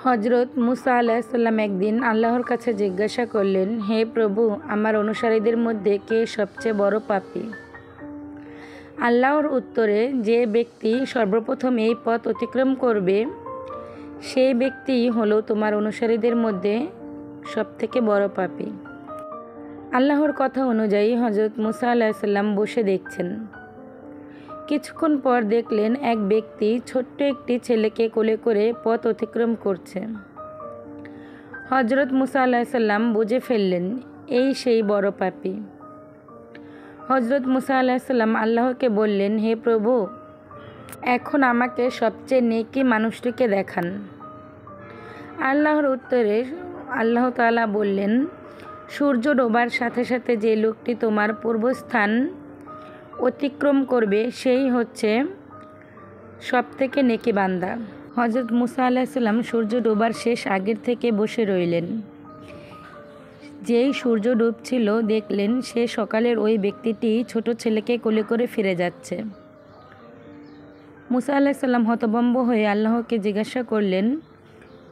হজরত মুসা আলাইহিসসালাম একদিন আল্লাহর কাছে জিজ্ঞাসা করলেন, হে প্রভু, আমার অনুসারীদের মধ্যে কে সবচেয়ে বড় পাপী? আল্লাহর উত্তরে, যে ব্যক্তি সর্বপ্রথম এই পথ অতিক্রম করবে সেই ব্যক্তিই হলো তোমার অনুসারীদের মধ্যে সবথেকে বড় পাপী। আল্লাহর কথা অনুযায়ী হজরত মুসা আলাইহিসসালাম বসে দেখছেন। কিছুক্ষণ পর দেখলেন এক ব্যক্তি ছোট্ট একটি ছেলেকে কোলে করে পথ অতিক্রম করছে। হজরত মুসা আলাইহিসসালাম বুঝে ফেললেন এই সেই বড় পাপী। হজরত মুসা আলাইহিসসালাম আল্লাহকে বললেন, হে প্রভু, এখন আমাকে সবচেয়ে নেকি মানুষটিকে দেখান। আল্লাহর উত্তরে আল্লাহ তাআলা বললেন, সূর্য ডোবার সাথে সাথে যে লোকটি তোমার পূর্বস্থান অতিক্রম করবে সেই হচ্ছে সবথেকে নেকি বান্দা। হজরত মুসা আলাইহিসসালাম সূর্য ডোবার শেষ আগের থেকে বসে রইলেন। যেই সূর্য ডুবছিল দেখলেন সে সকালের ওই ব্যক্তিটি ছোট ছেলেকে কোলে করে ফিরে যাচ্ছে। মুসা আলাইহিসসালাম হতভম্ব হয়ে আল্লাহকে জিজ্ঞাসা করলেন,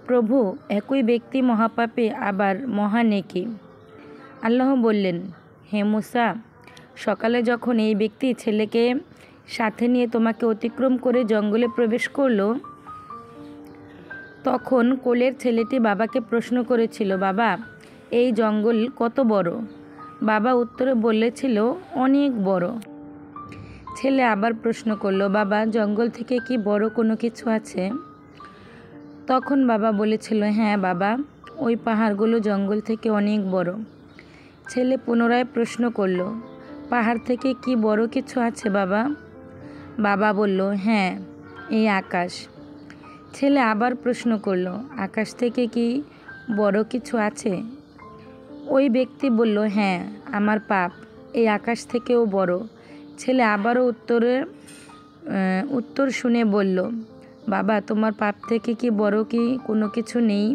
প্রভু, একই ব্যক্তি মহাপাপী আবার মহানেকি। আল্লাহ বললেন, হে মুসা, সকালে যখন এই ব্যক্তি ছেলেকে সাথে নিয়ে তোমাকে অতিক্রম করে জঙ্গলে প্রবেশ করলো, তখন কোলের ছেলেটি বাবাকে প্রশ্ন করেছিল, বাবা, এই জঙ্গল কত বড়? বাবা উত্তরে বলেছিল, অনেক বড়। ছেলে আবার প্রশ্ন করলো, বাবা, জঙ্গল থেকে কি বড় কোনো কিছু আছে? তখন বাবা বলেছিল, হ্যাঁ বাবা, ওই পাহাড়গুলো জঙ্গল থেকে অনেক বড়। ছেলে পুনরায় প্রশ্ন করলো, পাহাড় থেকে কি বড় কিছু আছে বাবা? বাবা বলল, হ্যাঁ, এই আকাশ। ছেলে আবার প্রশ্ন করলো, আকাশ থেকে কি বড় কিছু আছে? ওই ব্যক্তি বলল, হ্যাঁ, আমার পাপ এই আকাশ থেকেও বড়। ছেলে আবারও উত্তর শুনে বলল, বাবা, তোমার পাপ থেকে কি বড় কি কোনো কিছু নেই?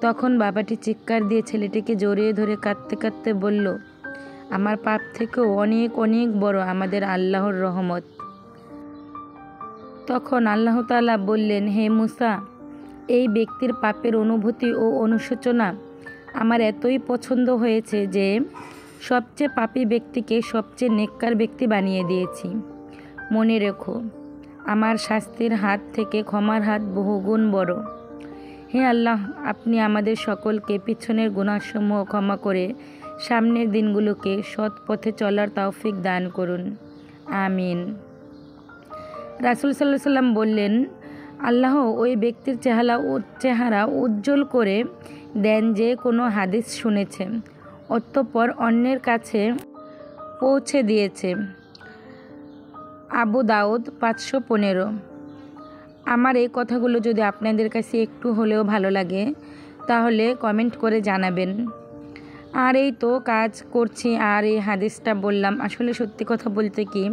তখন বাবাটি চিৎকার দিয়ে ছেলেটিকে জড়িয়ে ধরে কাঁদতে কাঁদতে বলল, আমার পাপ থেকেও অনেক অনেক বড় আমাদের আল্লাহর রহমত। তখন আল্লাহ তাআলা বললেন, হে মুসা, এই ব্যক্তির পাপের অনুভূতি ও অনুশোচনা আমার এতই পছন্দ হয়েছে যে সবচেয়ে পাপী ব্যক্তিকে সবচেয়ে নেককার ব্যক্তি বানিয়ে দিয়েছি। মনে রেখো, আমার শাস্তির হাত থেকে ক্ষমার হাত বহুগুণ বড়। হে আল্লাহ, আপনি আমাদের সকলকে পিছনের গুনাহসমূহ ক্ষমা করে সামনের দিনগুলোকে সৎ পথে চলার তৌফিক দান করুন, আমিন। রাসূল সাল্লাল্লাহু আলাইহি সাল্লাম বললেন, আল্লাহ ওই ব্যক্তির চেহারা উজ্জ্বল করে দেন যে কোনো হাদিস শুনেছে অতঃপর অন্যের কাছে পৌঁছে দিয়েছে। আবু দাউদ 515। আমার এই কথাগুলো যদি আপনাদের কাছে একটু হলেও ভালো লাগে তাহলে কমেন্ট করে জানাবেন। আর এই তো কাজ করছি আর এই হাদিসটা বললাম। আসলে সত্যি কথা বলতে কি,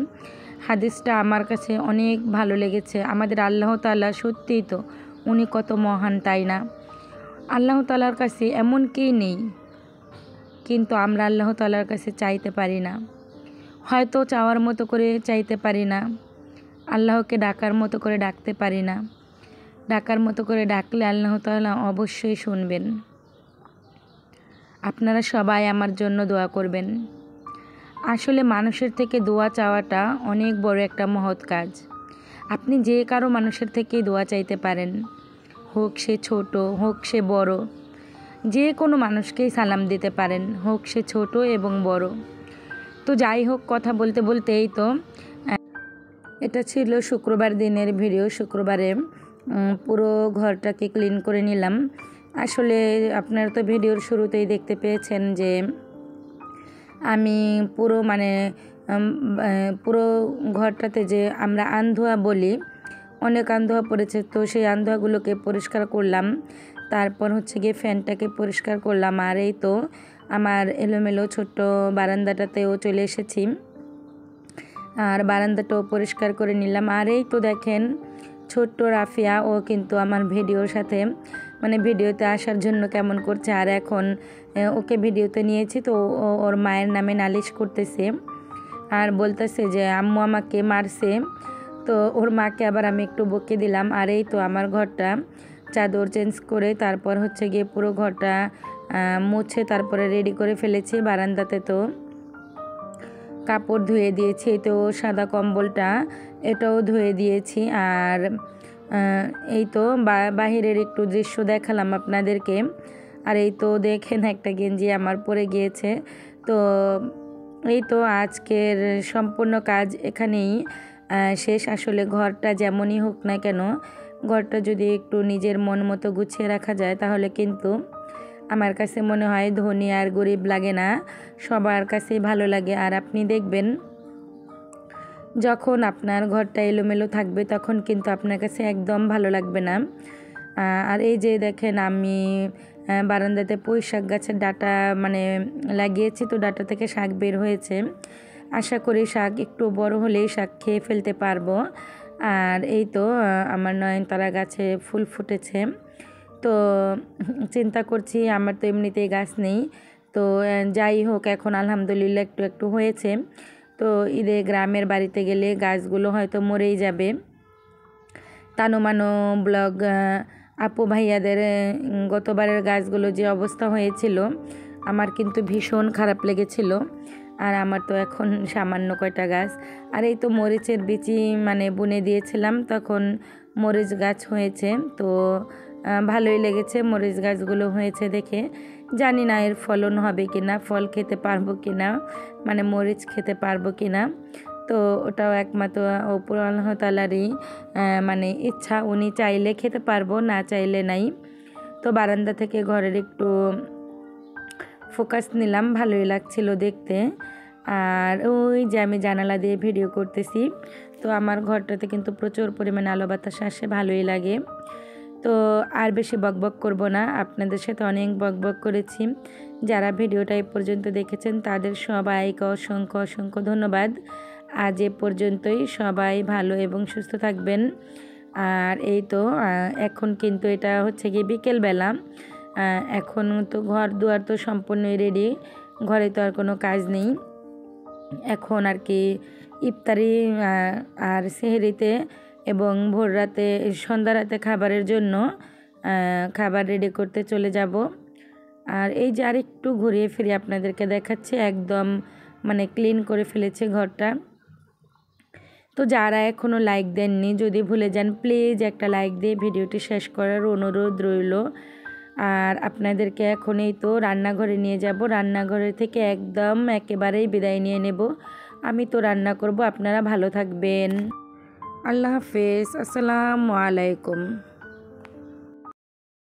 হাদিসটা আমার কাছে অনেক ভালো লেগেছে। আমাদের আল্লাহ তাআলা সত্যিই তো উনি কত মহান, তাই না? আল্লাহ তাআলার কাছে এমন কেই নেই, কিন্তু আমরা আল্লাহ তাআলার কাছে চাইতে পারি না। হয়তো চাওয়ার মতো করে চাইতে পারি না, আল্লাহকে ডাকার মতো করে ডাকতে পারি না। ডাকার মতো করে ডাকলে আল্লাহ তাআলা অবশ্যই শুনবেন। আপনারা সবাই আমার জন্য দোয়া করবেন। আসলে মানুষের থেকে দোয়া চাওয়াটা অনেক বড় একটা মহৎ কাজ। আপনি যে কারো মানুষের থেকেই দোয়া চাইতে পারেন, হোক সে ছোট হোক সে বড়, যে কোনো মানুষকেই সালাম দিতে পারেন, হোক সে ছোট এবং বড়। তো যাই হোক, কথা বলতে বলতেই তো এটা ছিল শুক্রবার দিনের ভিডিও। শুক্রবারে পুরো ঘরটাকে ক্লিন করে নিলাম। আসলে আপনারা তো ভিডিওর শুরুতেই দেখতে পেয়েছেন যে আমি পুরো ঘরটাতে যে আমরা আন্ধোয়া বলি, অনেক আন্ধোয়া পড়েছে, তো সেই আন্ধোয়াগুলোকে পরিষ্কার করলাম। তারপর হচ্ছে গিয়ে ফ্যানটাকে পরিষ্কার করলাম। আর এই তো আমার এলোমেলো ছোট্ট বারান্দাটাতেও চলে এসেছি, আর বারান্দাটাও পরিষ্কার করে নিলাম। আর এই তো দেখেন ছোট্ট রাফিয়া, ও কিন্তু আমার ভিডিওর সাথে ভিডিওতে আসার জন্য কেমন করছে। আর এখন ওকে ভিডিওতে নিয়েছি তো ওর মায়ের নামে নালিশ করতেছে আর বলতেছে যে আম্মু আমাকে মারছে। তো ওর মাকে আবার আমি একটু বকে দিলাম। আর এই তো আমার ঘরটা চাদর চেঞ্জ করে তারপর হচ্ছে গিয়ে পুরো ঘরটা মুছে তারপরে রেডি করে ফেলেছি। বারান্দাতে তো কাপড় ধুয়ে দিয়েছি, তো সাদা কম্বলটা এটাও ধুয়ে দিয়েছি। আর এই তো বাহিরের একটু দৃশ্য দেখালাম আপনাদেরকে। আর এই তো দেখেন একটা গেঞ্জি আমার পরে গিয়েছে। তো এই তো আজকের সম্পূর্ণ কাজ এখানেই শেষ। আসলে ঘরটা যেমনই হোক না কেন, ঘরটা যদি একটু নিজের মন মতো গুছিয়ে রাখা যায় তাহলে কিন্তু আমার কাছে মনে হয় ধনী আর গরিব লাগে না, সবার কাছেই ভালো লাগে। আর আপনি দেখবেন যখন আপনার ঘরটা এলোমেলো থাকবে তখন কিন্তু আপনার কাছে একদম ভালো লাগবে না। আর এই যে দেখেন আমি বারান্দাতে পুঁই শাক গাছের ডাঁটা মানে লাগিয়েছি, তো ডাঁটা থেকে শাক বের হয়েছে। আশা করি শাক একটু বড় হলেই শাক খেয়ে ফেলতে পারবো। আর এই তো আমার নয়নতারা গাছে ফুল ফুটেছে। তো চিন্তা করছি, আমার তো এমনিতেই গাছ নেই, তো যাই হোক এখন আলহামদুলিল্লাহ একটু একটু হয়েছে। তো ঈদে গ্রামের বাড়িতে গেলে গাছগুলো হয়তো মরেই যাবে। তানুমানো ব্লগ আপু ভাইয়াদের গতবারের গাছগুলো যে অবস্থা হয়েছিল আমার কিন্তু ভীষণ খারাপ লেগেছিল। আর আমার তো এখন সামান্য কয়টা গাছ। আর এই তো মরিচের বিচি মানে বুনে দিয়েছিলাম, তখন মরিচ গাছ হয়েছে। তো ভালোই লেগেছে মরিচ গাছগুলো হয়েছে দেখে। জানি না এর ফলন হবে কি না, ফল খেতে পারবো কি না, মানে মরিচ খেতে পারবো কি না। তো ওটাও একমাত্র উপর আল্লাহ তাআলারই মানে ইচ্ছা, উনি চাইলে খেতে পারবো, না চাইলে নাই। তো বারান্দা থেকে ঘরের একটু ফোকাস নিলাম, ভালোই লাগছিল দেখতে। আর ওই যে আমি জানালা দিয়ে ভিডিও করতেছি, তো আমার ঘরটাতে কিন্তু প্রচুর পরিমাণে আলো বাতাস আসে, ভালোই লাগে। তো আর বেশি বকবক করব না, আপনাদের সাথে অনেক বকবক করেছি। যারা ভিডিওটা এই পর্যন্ত দেখেছেন তাদের সবাইকে অসংখ্য অসংখ্য ধন্যবাদ। আজ এ পর্যন্তই, সবাই ভালো এবং সুস্থ থাকবেন। আর এই তো এখন কিন্তু এটা হচ্ছে গিয়ে বিকেলবেলা, এখন তো ঘর দুয়ার তো সম্পূর্ণই রেডি, ঘরে তো আর কোনো কাজ নেই। এখন আর কি ইফতারি আর সেহরিতে এবং ভোর রাতে সন্ধ্যা রাতে খাবারের জন্য খাবার রেডি করতে চলে যাব। আর এই যে আরেকটু ঘুরিয়ে ফিরে আপনাদেরকে দেখাচ্ছি, একদম মানে ক্লিন করে ফেলেছে ঘরটা। তো যারা এখনও লাইক দেননি, যদি ভুলে যান প্লিজ একটা লাইক দিয়ে ভিডিওটি শেষ করার অনুরোধ রইল। আর আপনাদেরকে এখনই তো রান্নাঘরে নিয়ে যাব, রান্নাঘরে থেকে একদম একেবারেই বিদায় নিয়ে নেব। আমি তো রান্না করব, আপনারা ভালো থাকবেন। আল্লাহ হাফেজ, আসসালামু আলাইকুম।